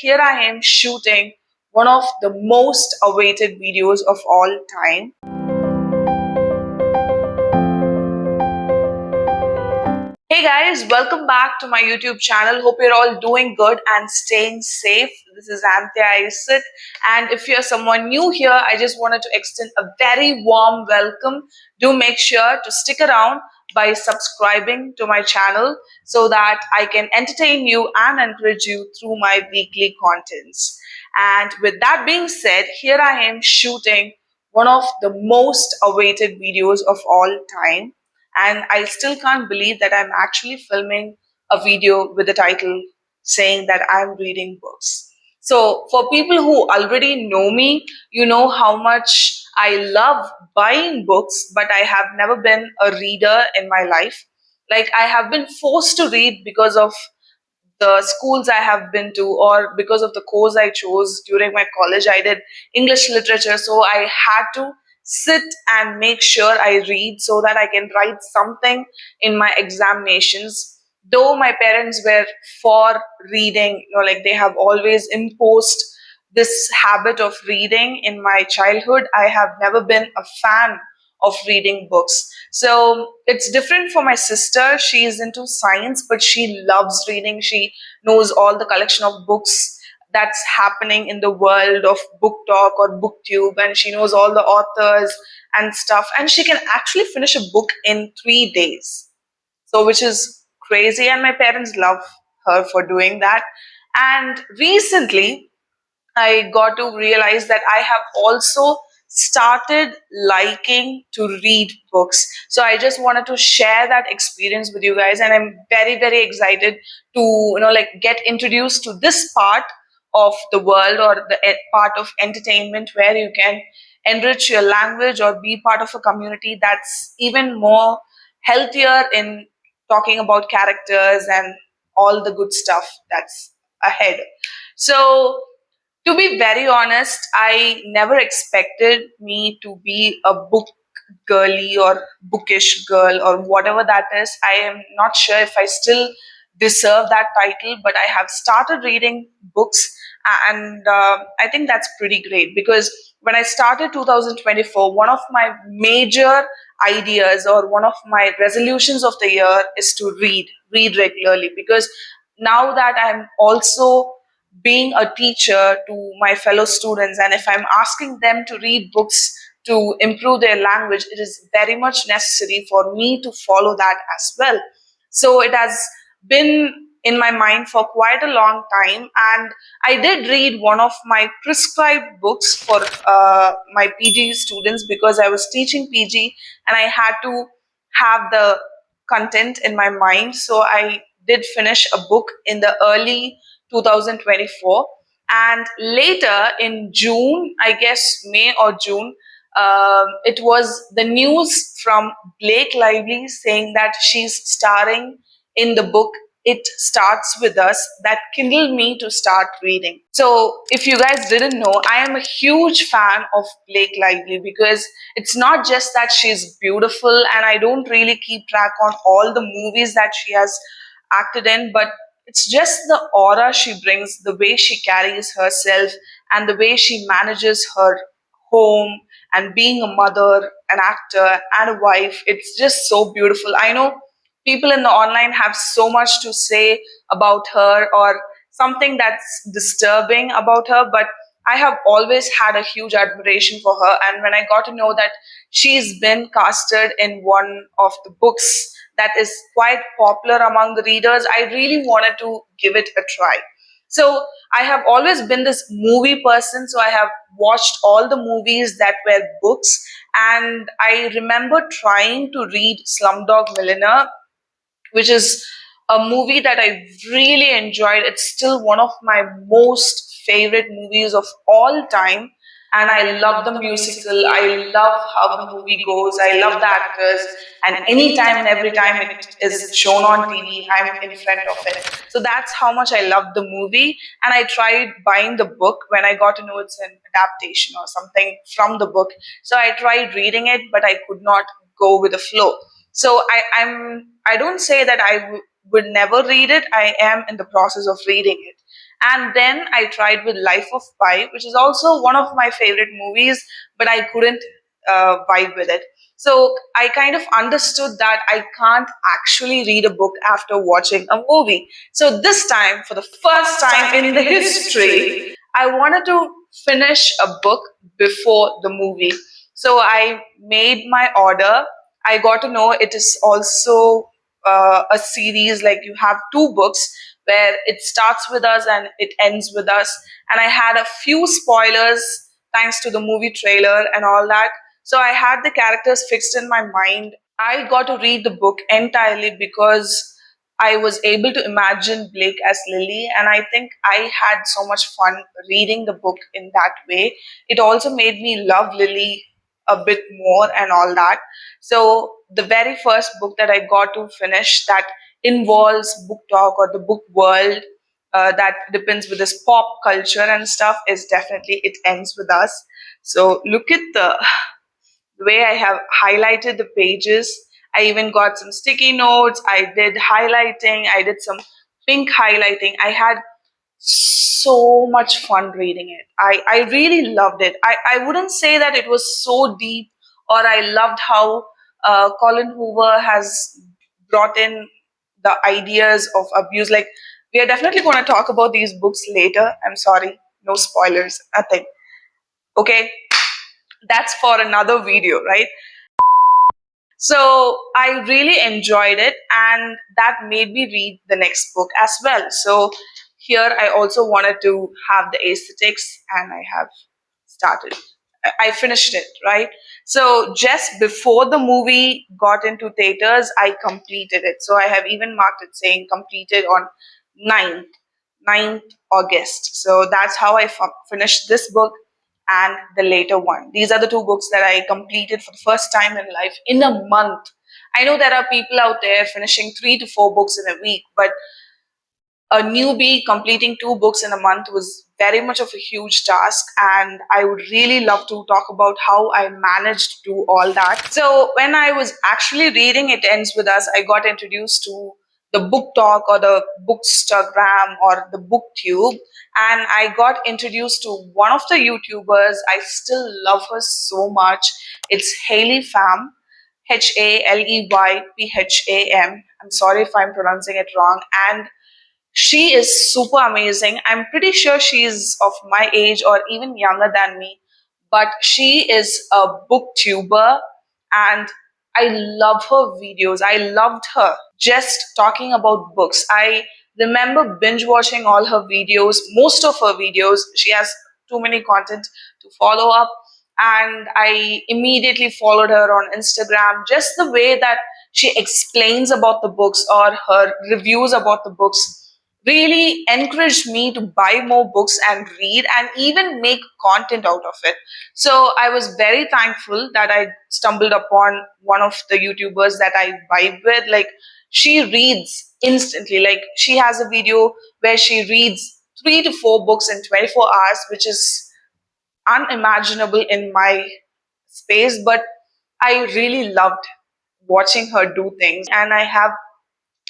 Here I am shooting one of the most awaited videos of all time. Hey guys, welcome back to my YouTube channel. Hope you're all doing good and staying safe. This is Anthea, and if you're someone new here, I just wanted to extend a very warm welcome. Do make sure to stick around by subscribing to my channel so that I can entertain you and encourage you through my weekly contents. And with that being said, here I am shooting one of the most awaited videos of all time, and I still can't believe that I'm actually filming a video with the title saying that I'm reading books. So, for people who already know me, you know how much I love buying books, but I have never been a reader in my life. Like, I have been forced to read because of the schools I have been to, or because of the course I chose during my college. I did English literature, so I had to sit and make sure I read so that I can write something in my examinations. Though my parents were for reading, like they have always imposed this habit of reading in my childhood, I have never been a fan of reading books. So it's different for my sister. She is into science, but she loves reading. She knows all the collection of books that's happening in the world of book talk or booktube, and she knows all the authors and stuff, and she can actually finish a book in 3 days, so which is crazy, and my parents love her for doing that. And recently I got to realize that I have also started liking to read books. So I just wanted to share that experience with you guys, and I'm very, very excited to like get introduced to this part of the world, or the part of entertainment where you can enrich your language or be part of a community that's even more healthier in talking about characters and all the good stuff that's ahead. So to be very honest, I never expected me to be a book girly or bookish girl or whatever that is. I am not sure if I still deserve that title, but I have started reading books, and I think that's pretty great because when I started 2024, one of my major ideas or one of my resolutions of the year is to read regularly, because now that I'm also being a teacher to my fellow students, and if I'm asking them to read books to improve their language, it is very much necessary for me to follow that as well. So it has been in my mind for quite a long time, and I did read one of my prescribed books for my PG students because I was teaching PG and I had to have the content in my mind. So I did finish a book in the early 2024, and later in June, I guess May or June, it was the news from Blake Lively saying that she's starring in the book It Starts With Us, that kindled me to start reading. So if you guys didn't know, I am a huge fan of Blake Lively because it's not just that she's beautiful, and I don't really keep track on all the movies that she has acted in, but it's just the aura she brings, the way she carries herself, and the way she manages her home, and being a mother, an actor, and a wife. It's just so beautiful. I know people in the online have so much to say about her, or something that's disturbing about her, but I have always had a huge admiration for her. And when I got to know that she's been casted in one of the books that is quite popular among the readers, I really wanted to give it a try. So I have always been this movie person, so I have watched all the movies that were books, and I remember trying to read Slumdog Millionaire, which is a movie that I really enjoyed. It's still one of my most favorite movies of all time. And I love the musical. I love how the movie goes. I love the actors. And anytime and every time it is shown on TV, I'm in front of it. So that's how much I love the movie. And I tried buying the book when I got to know it's an adaptation or something from the book. So I tried reading it, but I could not go with the flow. So I don't say that I would never read it. I am in the process of reading it. And then I tried with Life of Pi, which is also one of my favorite movies, but I couldn't vibe with it. So I kind of understood that I can't actually read a book after watching a movie. So this time, for the first time in the history, I wanted to finish a book before the movie. So I made my order. I got to know it is also a series, like you have two books where it starts with us and it ends with us. And I had a few spoilers thanks to the movie trailer and all that. So I had the characters fixed in my mind. I got to read the book entirely because I was able to imagine Blake as Lily, and I think I had so much fun reading the book in that way. It also made me love Lily a bit more and all that. So, the very first book that I got to finish that involves book talk or the book world that depends with this pop culture and stuff is definitely It Ends With Us. So, look at the way I have highlighted the pages. I even got some sticky notes. I did highlighting. I did some pink highlighting. I had so much fun reading it. I really loved it. I wouldn't say that it was so deep or I loved how Colin Hoover has brought in the ideas of abuse. Like, we are definitely going to talk about these books later. I'm sorry. No spoilers. Nothing. Okay. That's for another video, right? So I really enjoyed it, and that made me read the next book as well. So here I also wanted to have the aesthetics, and I have started. I finished it, right? So just before the movie got into theaters, I completed it. So I have even marked it saying completed on 9th, 9th August. So that's how I finished this book and the later one. These are the two books that I completed for the first time in life in a month. I know there are people out there finishing 3 to 4 books in a week, but a newbie completing 2 books in a month was very much of a huge task, and I would really love to talk about how I managed to do all that. So when I was actually reading It Ends With Us, I got introduced to the book talk or the bookstagram or the booktube, and I got introduced to one of the YouTubers. I still love her so much. It's Haley Pham, HALEYPHAM. I'm sorry if I'm pronouncing it wrong. And she is super amazing. I'm pretty sure she's of my age or even younger than me, but she is a booktuber and I love her videos. I loved her just talking about books. I remember binge watching all her videos, most of her videos. She has too many content to follow up, and I immediately followed her on Instagram. Just the way that she explains about the books or her reviews about the books really encouraged me to buy more books and read and even make content out of it. So I was very thankful that I stumbled upon one of the YouTubers that I vibe with. Like, she reads instantly. Like, she has a video where she reads 3 to 4 books in 24 hours, which is unimaginable in my space, but I really loved watching her do things. And I have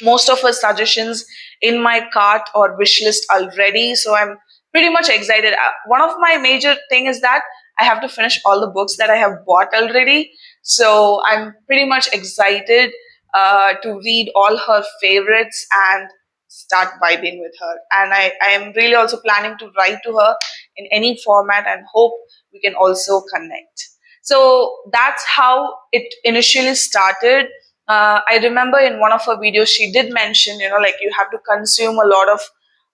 most of her suggestions in my cart or wish list already, so I'm pretty much excited. One of my major thing is that I have to finish all the books that I have bought already, so I'm pretty much excited to read all her favorites and start vibing with her. And I am really also planning to write to her in any format and hope we can also connect. So that's how it initially started. I remember in one of her videos, she did mention, like, you have to consume a lot of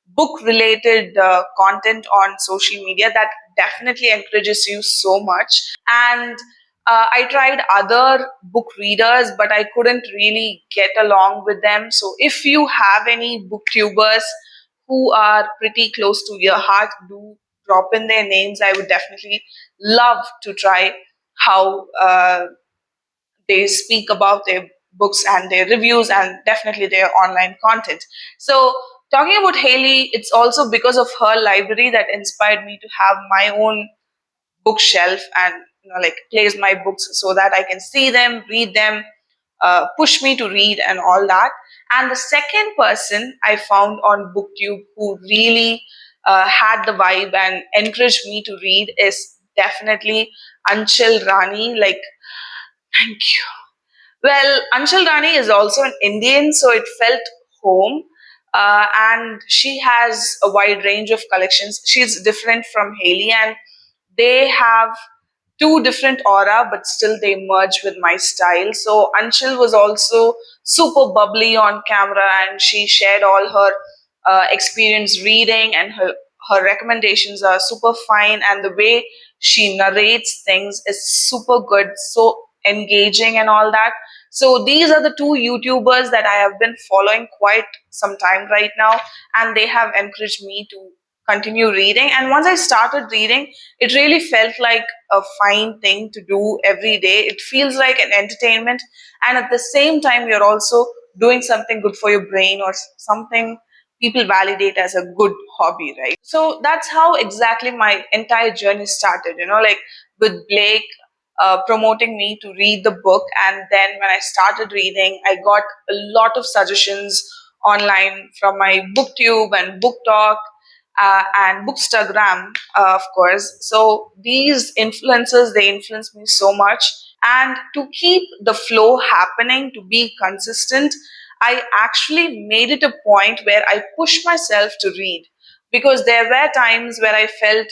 book related content on social media. That definitely encourages you so much. And I tried other book readers, but I couldn't really get along with them. So if you have any booktubers who are pretty close to your heart, do drop in their names. I would definitely love to try how they speak about their books and their reviews and definitely their online content. So, talking about Haley, it's also because of her library that inspired me to have my own bookshelf and, like, place my books so that I can see them, read them, push me to read and all that. And the second person I found on BookTube who really had the vibe and encouraged me to read is definitely Anchal Rani. Like, thank you. Well, Anchal Rani is also an Indian, so it felt home. And she has a wide range of collections. She's different from Haley, and they have two different aura, but still they merge with my style. So Anshul was also super bubbly on camera, and she shared all her experience reading, and her recommendations are super fine, and the way she narrates things is super good, so engaging and all that. So these are the two YouTubers that I have been following quite some time right now, and they have encouraged me to continue reading. And once I started reading, it really felt like a fine thing to do every day. It feels like an entertainment, and at the same time, you're also doing something good for your brain, or something people validate as a good hobby, right? So that's how exactly my entire journey started, like with Blake promoting me to read the book. And then when I started reading, I got a lot of suggestions online from my booktube and book talk, and bookstagram, of course. So these influencers, they influence me so much. And to keep the flow happening, to be consistent, I actually made it a point where I pushed myself to read, because there were times where I felt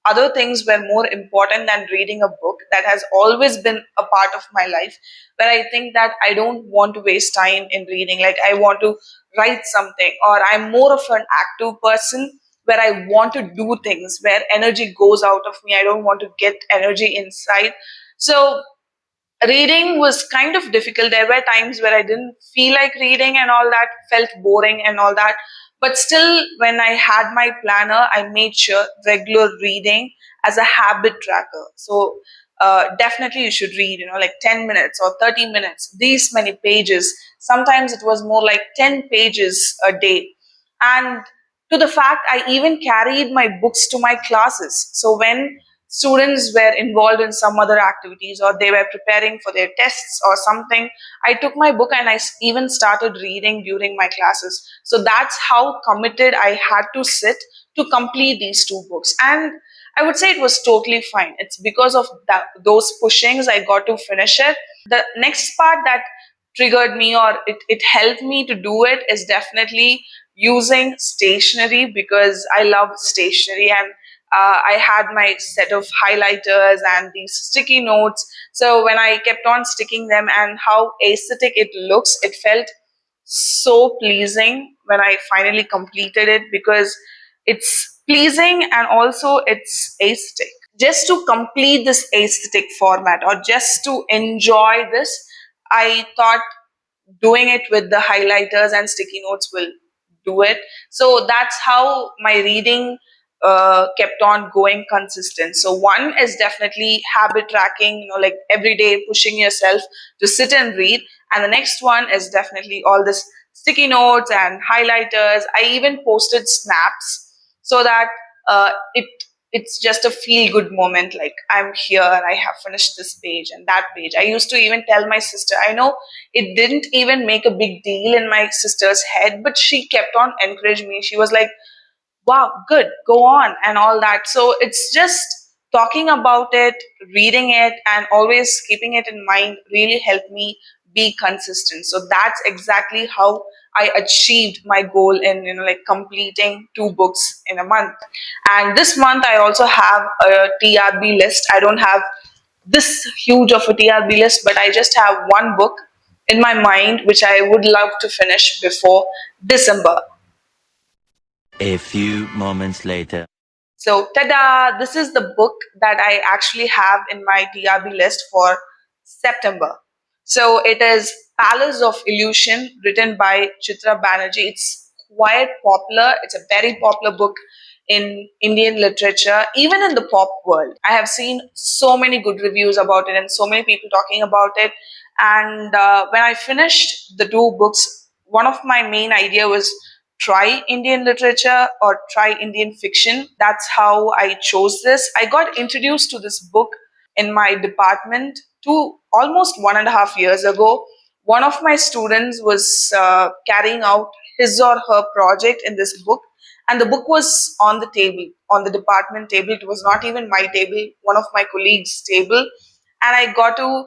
other things were more important than reading a book. That has always been a part of my life, where I think that I don't want to waste time in reading. Like, I want to write something, or I'm more of an active person, where I want to do things, where energy goes out of me. I don't want to get energy inside. So reading was kind of difficult. There were times where I didn't feel like reading and all that, felt boring and all that. But still, when I had my planner, I made sure regular reading as a habit tracker. So definitely you should read, like 10 minutes or 30 minutes, these many pages. Sometimes it was more like 10 pages a day. And to the fact, I even carried my books to my classes. So when students were involved in some other activities, or they were preparing for their tests or something, I took my book and even started reading during my classes. So that's how committed I had to sit to complete these two books. And I would say it was totally fine. It's because of those pushings I got to finish it. The next part that triggered me, or it helped me to do it, is definitely using stationery, because I love stationery. And I had my set of highlighters and these sticky notes. So when I kept on sticking them, and how aesthetic it looks, it felt so pleasing when I finally completed it, because it's pleasing and also it's aesthetic. Just to complete this aesthetic format, or just to enjoy this, I thought doing it with the highlighters and sticky notes will do it. So that's how my reading kept on going consistent. So one is definitely habit tracking, like every day pushing yourself to sit and read. And the next one is definitely all this sticky notes and highlighters. I even posted snaps, so that it's just a feel good moment, like I'm here, I have finished this page and that page. I used to even tell my sister. I know it didn't even make a big deal in my sister's head, but she kept on encouraging me. She was like, wow, good, go on, and all that. So it's just talking about it, reading it, and always keeping it in mind really helped me be consistent. So that's exactly how I achieved my goal in, like completing two books in a month. And this month I also have a TRB list. I don't have this huge of a TRB list, but I just have one book in my mind which I would love to finish before December. A few moments later. So, tada! This is the book that I actually have in my TRB list for September. So, it is Palace of Illusion, written by Chitra Banerjee. It's quite popular. It's a very popular book in Indian literature, even in the pop world. I have seen so many good reviews about it and so many people talking about it. And when I finished the two books, one of my main idea was try Indian literature or try Indian fiction. That's how I chose this. I got introduced to this book in my department to almost 1.5 years ago. One of my students was carrying out his or her project in this book, and the book was on the table, on the department table. It was not even my table, one of my colleagues' table, and I got to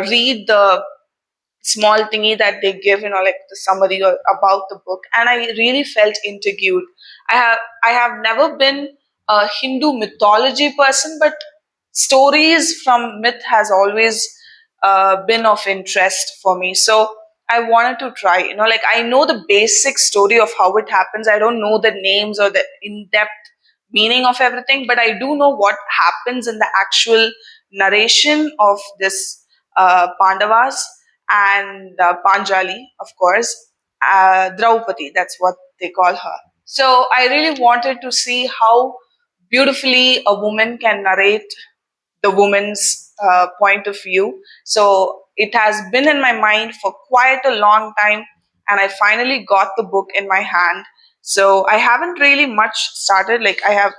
read the small thingy that they give, like the summary or about the book, and I really felt intrigued. I have never been a Hindu mythology person, but stories from myth has always been of interest for me. So I wanted to try. Like I know the basic story of how it happens. I don't know the names or the in-depth meaning of everything, but I do know what happens in the actual narration of this Pandavas and Panjali, of course, Draupadi, that's what they call her. So I really wanted to see how beautifully a woman can narrate the woman's point of view. So it has been in my mind for quite a long time, and I finally got the book in my hand. So I haven't really much started. Like I have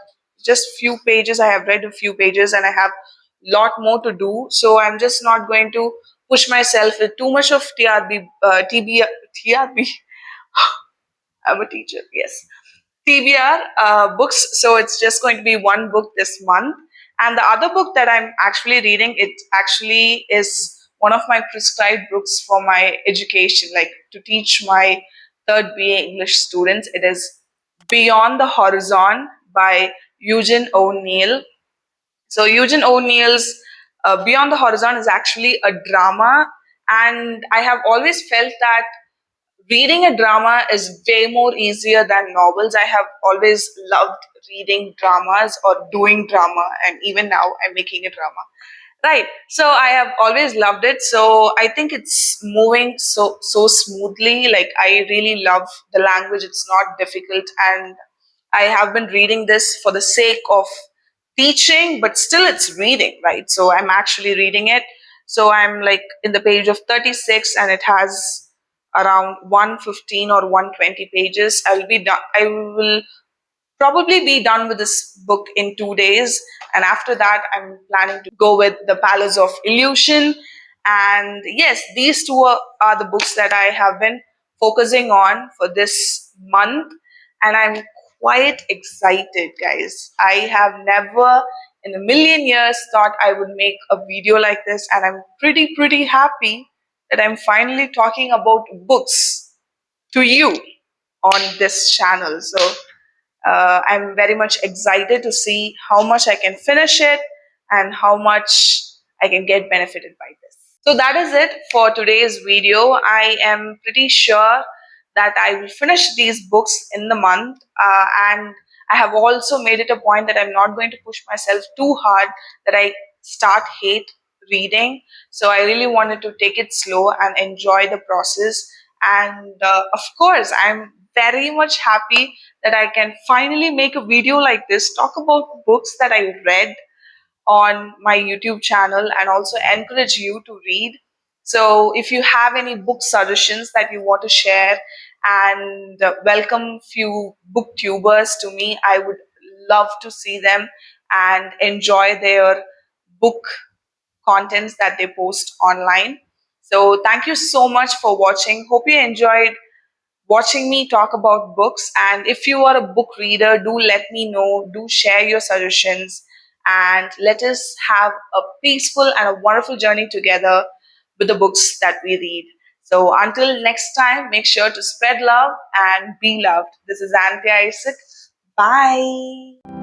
just few pages. I have read a few pages, and I have lot more to do. So I'm just not going to push myself with too much of TRB, TRB. I'm a teacher. Yes. TBR books. So it's just going to be one book this month. And the other book that I'm actually reading, it actually is one of my prescribed books for my education, like to teach my third BA English students. It is Beyond the Horizon by Eugene O'Neill. So Eugene O'Neill's Beyond the Horizon is actually a drama, and I have always felt that reading a drama is way more easier than novels. I have always loved reading dramas or doing drama, and even now I'm making a drama. Right. So I have always loved it. So I think it's moving so smoothly. Like I really love the language. It's not difficult, and I have been reading this for the sake of teaching, but still it's reading, right? So I'm actually reading it. So I'm like in the page of 36, and it has around 115 or 120 pages. I'll be done. I will probably be done with this book in 2 days. And after that, I'm planning to go with The Palace of Illusion. And yes, these two are the books that I have been focusing on for this month. And I'm quite excited, guys. I have never in a million years thought I would make a video like this. And I'm pretty happy that I'm finally talking about books to you on this channel. So I'm very much excited to see how much I can finish it and how much I can get benefited by this. So that is it for today's video. I am pretty sure that I will finish these books in the month, and I have also made it a point that I'm not going to push myself too hard that I start hate reading. So I really wanted to take it slow and enjoy the process. And of course, I'm very much happy that I can finally make a video like this, talk about books that I read on my YouTube channel, and also encourage you to read. So if you have any book suggestions that you want to share, and welcome few booktubers to me, I would love to see them and enjoy their book contents that they post online. So thank you so much for watching. Hope you enjoyed watching me talk about books. And if you are a book reader, do let me know, do share your suggestions, and let us have a peaceful and a wonderful journey together with the books that we read. So until next time, make sure to spread love and be loved. This is Anthea. Bye.